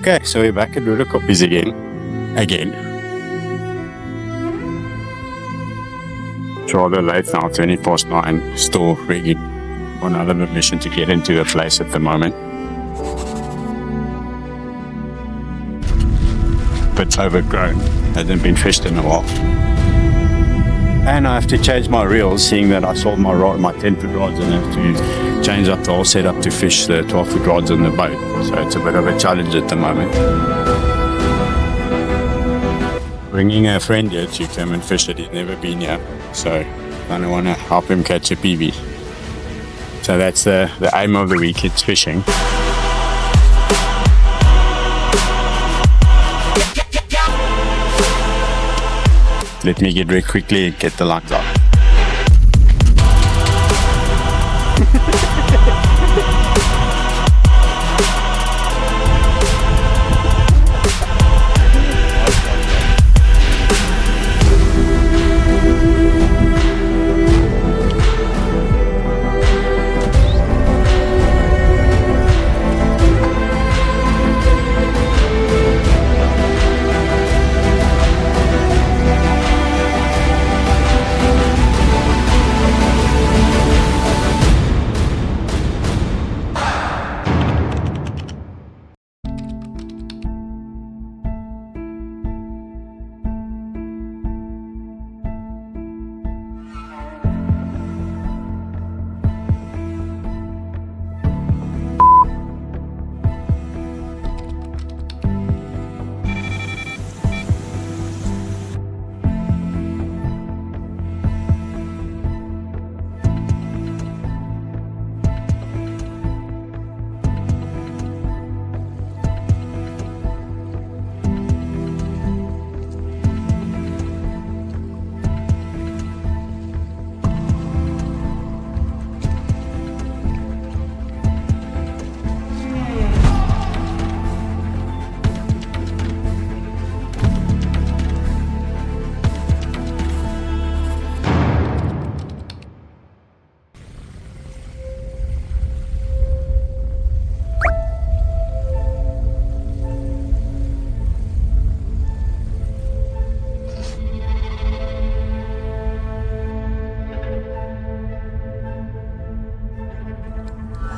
Okay, so we're back at Roodekoppies again. It's rather late now, 9:20, still rigging on another mission to get into the place at the moment. It's overgrown, hasn't been fished in a while. And I have to change my reels, seeing that I sold my 10-foot rods and have to change up the whole setup to fish the 12-foot rods on the boat. So it's a bit of a challenge at the moment. Bringing a friend here to come and fish it, he's never been here. So I kind of want to help him catch a PB. So that's the aim of the week, it's fishing. Let me get very quickly and get the lines out.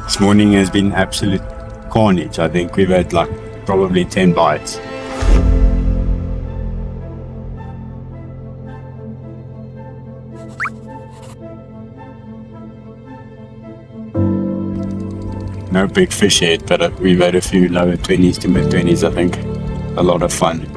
This morning has been absolute carnage. I think we've had like probably 10 bites. No big fish yet, but we've had a few lower 20s to mid 20s, I think. A lot of fun.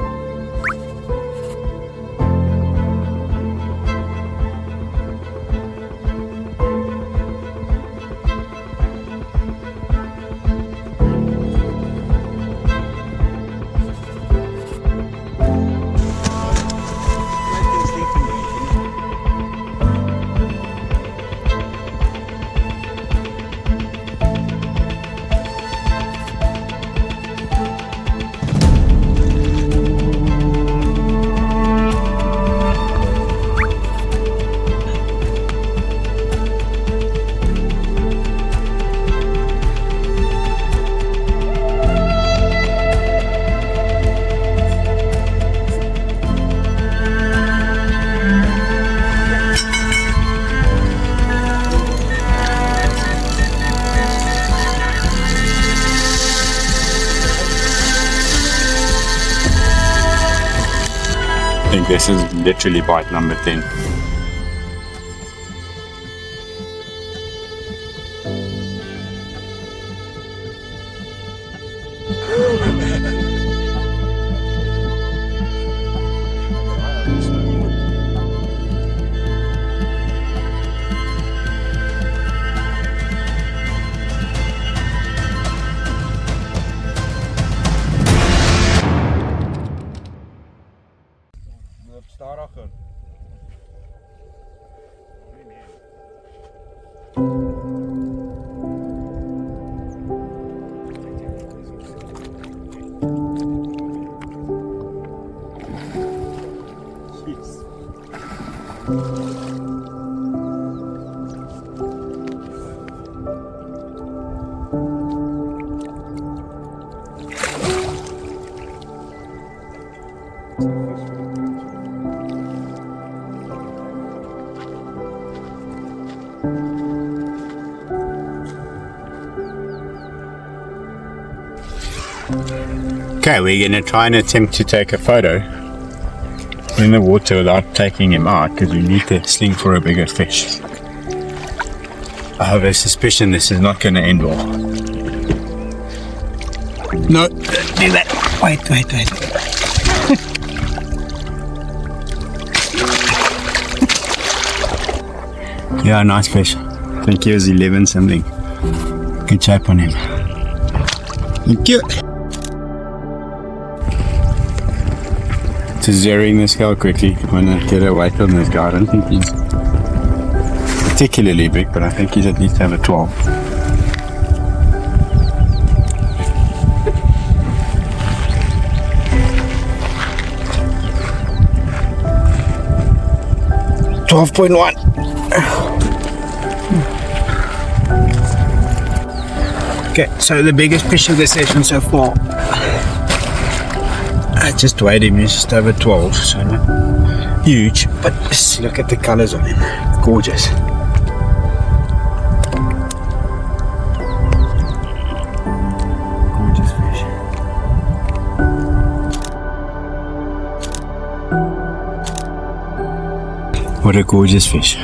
I think this is literally bite number 10. Stadiger. Okay, we're going to try and attempt to take a photo in the water without taking him out, because we need to sling for a bigger fish. I have a suspicion this is not going to end well. No, don't do that. Wait. Yeah, nice fish. I think he was 11 something. Good shape on him. Thank you. To zeroing the scale quickly. I want to get a weight on this guy. I don't think he's particularly big, but I think he's at least have a 12. $12.1. Okay, so the biggest fish of the session so far. I just weighed him, he's just over 12, so not huge, but just look at the colors on him. Gorgeous. Gorgeous fish. What a gorgeous fish.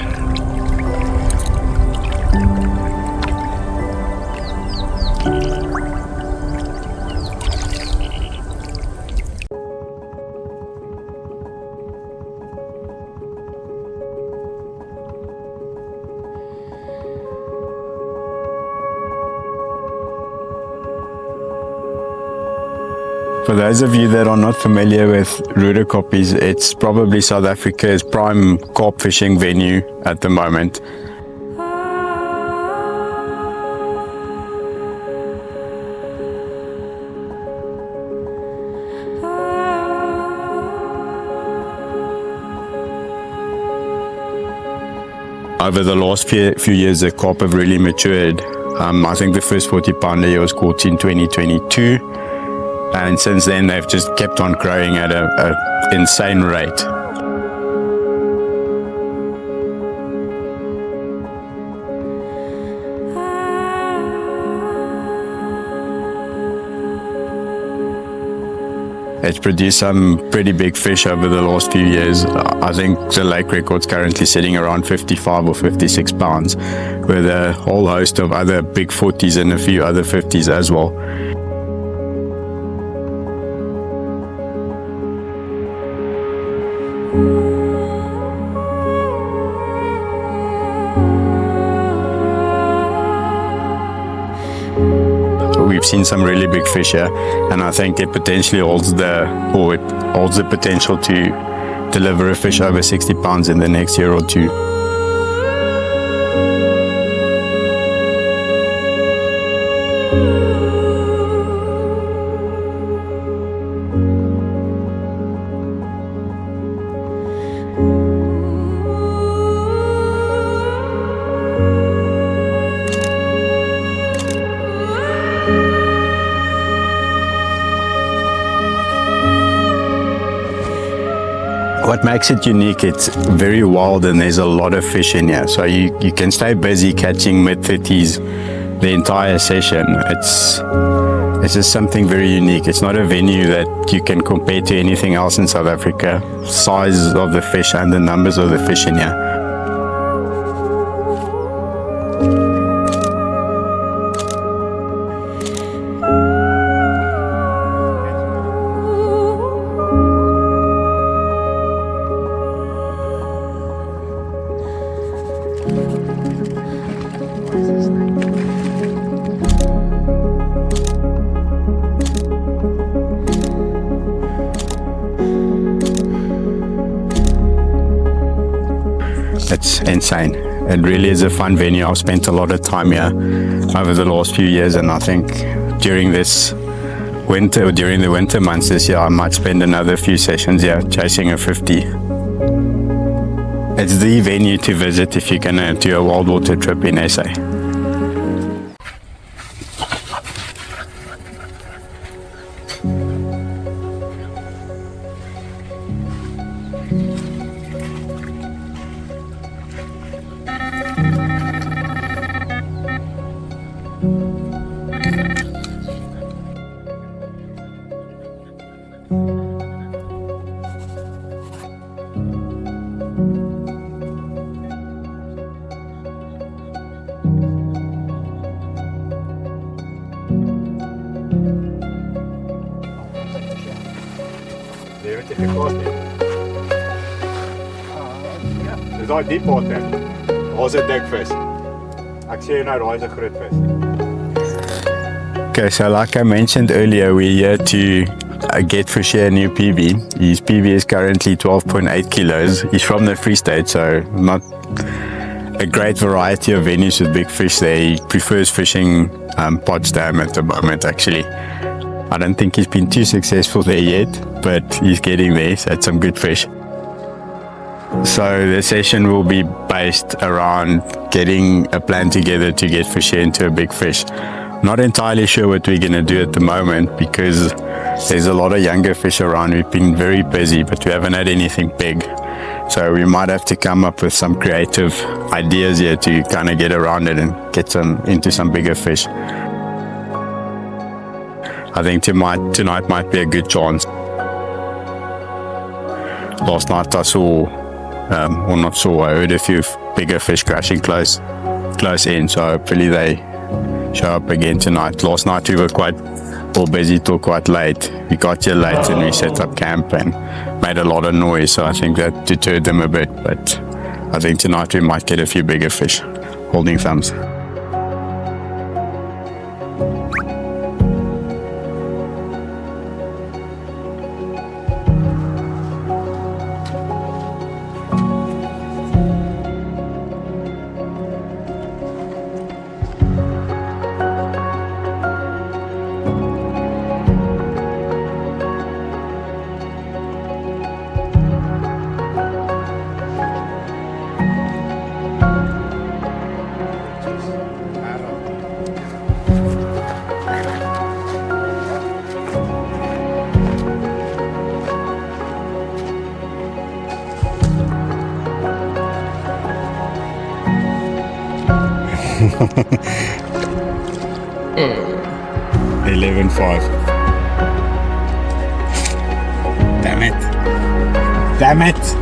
For those of you that are not familiar with Roodekoppies, it's probably South Africa's prime carp fishing venue at the moment. Over the last few years, the carp have really matured. I think the first 40 pounder here was caught in 2022. And since then, they've just kept on growing at an insane rate. It's produced some pretty big fish over the last few years. I think the lake record's currently sitting around 55 or 56 pounds, with a whole host of other big 40s and a few other 50s as well. We've seen some really big fish here, and I think it potentially holds the potential to deliver a fish over 60 pounds in the next year or two. What makes it unique, it's very wild and there's a lot of fish in here. So you can stay busy catching mid-30s the entire session. It's just something very unique. It's not a venue that you can compare to anything else in South Africa. Size of the fish and the numbers of the fish in here. It's insane. It really is a fun venue. I've spent a lot of time here over the last few years, and I think during this winter, or during the winter months this year, I might spend another few sessions here chasing a 50. It's the venue to visit if you're gonna do a wild water trip in SA. Is daai diep water? Daar's 'n dik vis. Ek sê jou nou, daai is 'n groot vis. Okay, so like I mentioned earlier, we're here to get Fouché a new PB. His PB is currently 12.8 kilos. He's from the Free State, so not a great variety of venues with big fish there. He prefers fishing Dam at the moment, actually. I don't think he's been too successful there yet, but he's getting there. So that's some good fish. So the session will be based around getting a plan together to get Fouché into a big fish. Not entirely sure what we're going to do at the moment because there's a lot of younger fish around. We've been very busy, but we haven't had anything big. So we might have to come up with some creative ideas here to kind of get around it and get into some bigger fish. I think tonight might be a good chance. Last night I heard a few bigger fish crashing close in, so hopefully they show up again tonight. Last night we were quite busy till quite late. We got here late and we set up camp and made a lot of noise, so I think that deterred them a bit, but I think tonight we might get a few bigger fish. Holding thumbs. Oh. 11.5. Damn it. Damn it.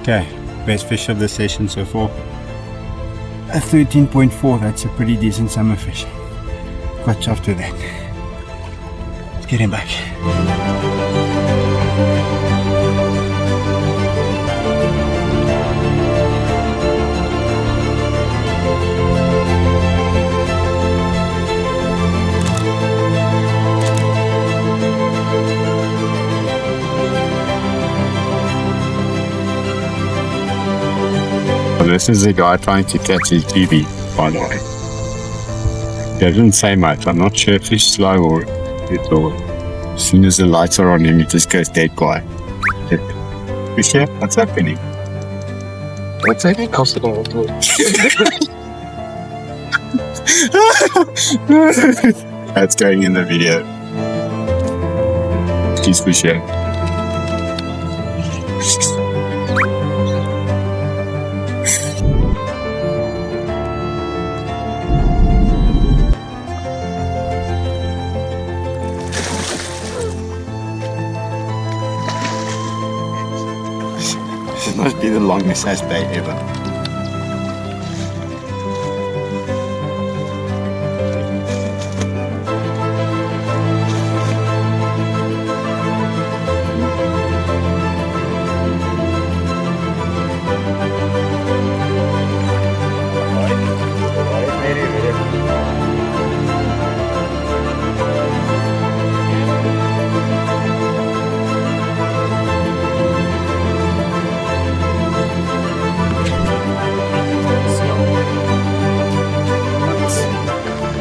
Okay, best fish of the session so far. A 13.4, that's a pretty decent summer fish. Quite chuffed with that. Let's get him back. This is the guy trying to catch his GB, by the way. He doesn't say much. I'm not sure if he's slow or as soon as the lights are on him, he just goes dead quiet. Fouché, what's happening? What's happening? That's going in the video. He's Fouché. This must be the longest ass bait ever.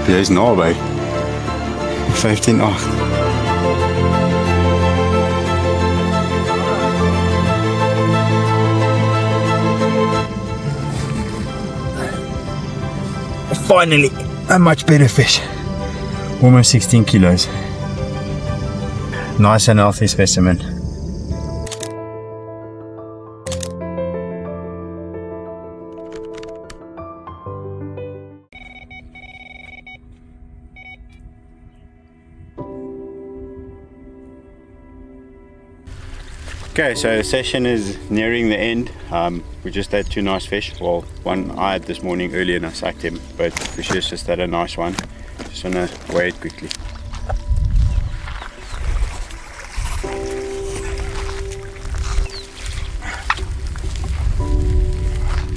There's Norway. 15.8. Finally, a much better fish. Almost 16 kilos. Nice and healthy specimen. Okay, so the session is nearing the end. We just had two nice fish. Well, one I had this morning early and I sacked him, but Fouché's just had a nice one. Just wanna weigh it quickly.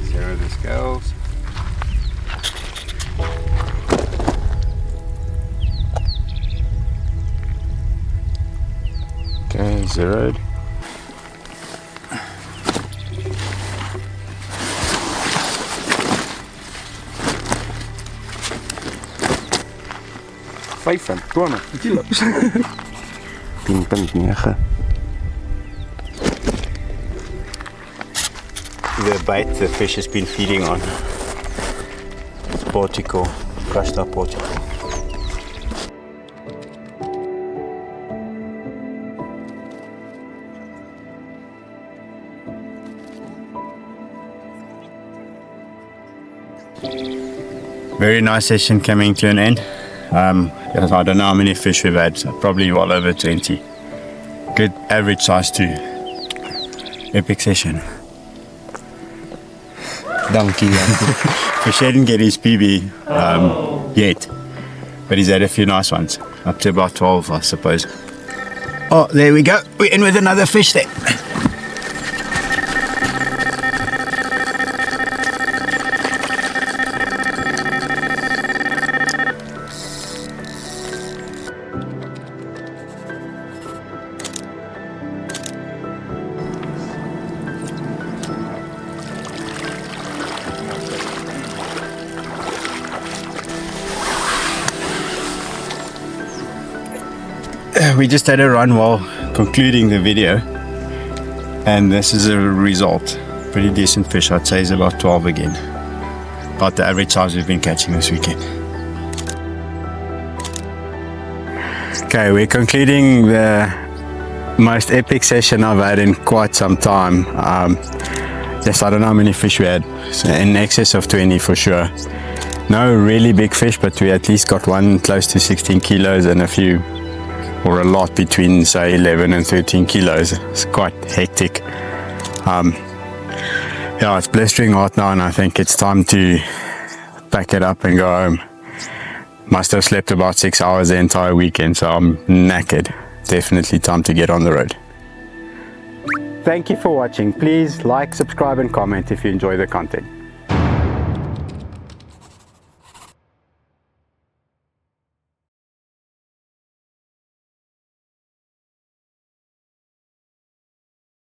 Zero the scales. Okay, zeroed. $5 kilos. 10.9. The bait the fish has been feeding on. It's portico, crushed up portico. Very nice session coming to an end. I don't know how many fish we've had, so probably well over 20. Good average size too. Epic session. Donkey. Fouché didn't get his PB yet, but he's had a few nice ones. Up to about 12, I suppose. Oh, there we go. We're in with another fish there. We just had a run while concluding the video, and this is a result. Pretty decent fish. I'd say is about 12 again, about the average size we've been catching this weekend. Okay, we're concluding the most epic session I've had in quite some time. Yes, I don't know how many fish we had, so in excess of 20 for sure. No really big fish, but we at least got one close to 16 kilos and a few, or a lot between say 11 and 13 kilos. It's quite hectic. Yeah, it's blistering hot now, and I think it's time to pack it up and go home. Must have slept about 6 hours the entire weekend, so I'm knackered. Definitely time to get on the road. Thank you for watching. Please like, subscribe and comment if you enjoy the content.